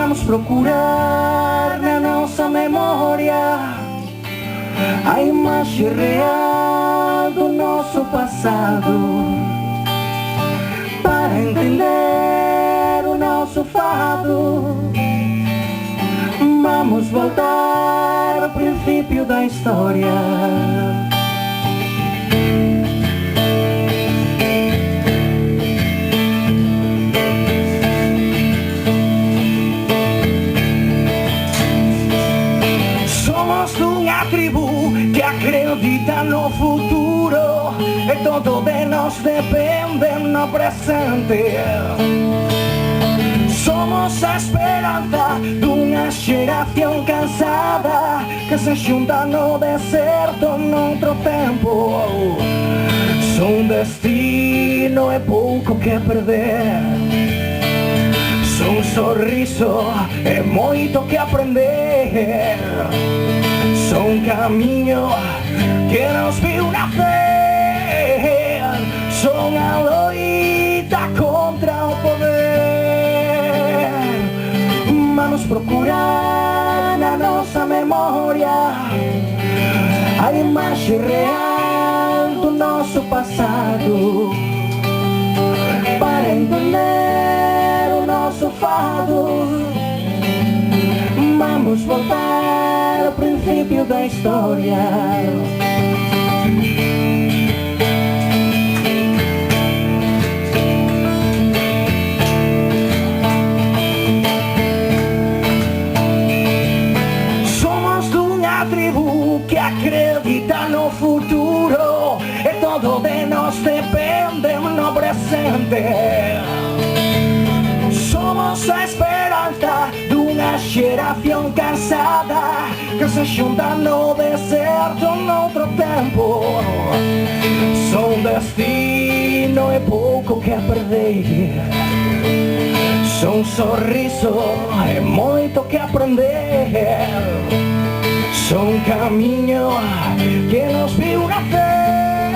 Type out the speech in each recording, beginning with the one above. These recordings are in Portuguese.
Vamos procurar na nossa memória a imagem real do nosso passado, para entender o nosso fado. Vamos voltar ao princípio da história. Uma tribo que acredita no futuro, e todo de nós depende no presente. Somos a esperanza de uma geração cansada que se junta no deserto noutro tempo. Son destino e pouco que perder, son sorriso e moito que aprender. Son caminho que nos viu nascer, son a loita contra o poder. Vamos procurar na nossa memória a imagem real do nosso passado, para entender o nosso fado. Vamos voltar ao princípio da história. Somos de uma tribo que acredita no futuro, e todo de nós depende no presente. Somos a esperança de uma geração cansada que se junta no deserto noutro tempo. Son destino e pouco que perder, son sorriso e moito que aprender. Son caminho que nos viu nascer,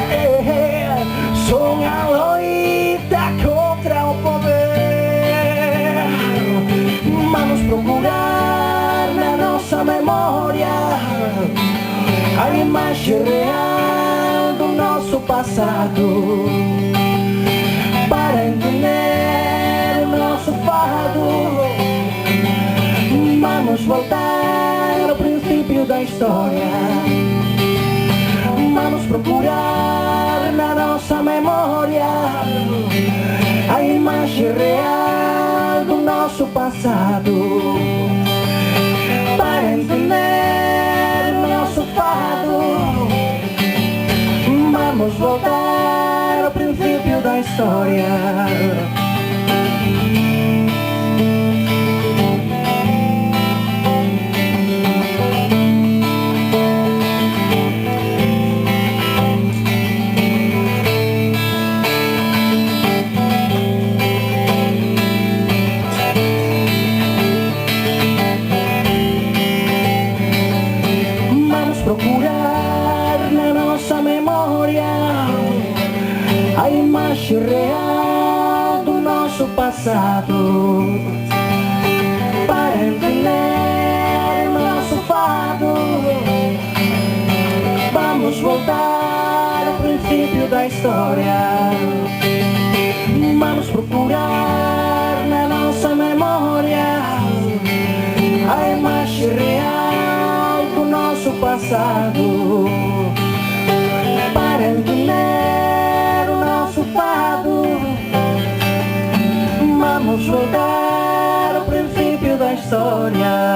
son a loita contra o poder. Vamos procurar na nossa memória a imagem real do nosso passado, para entender o nosso fado. Vamos voltar ao princípio da história. Vamos procurar na nossa memória a imagem real do nosso passado, para entender o nosso fado. Vamos voltar ao princípio da história. Procurar na nossa memória a imagem real do nosso passado, para entender o nosso fado. Vamos voltar ao princípio da história. Vamos procurar na nossa memória a imagem real do nosso passado, para entender o nosso fado. Vamos voltar ao princípio da história.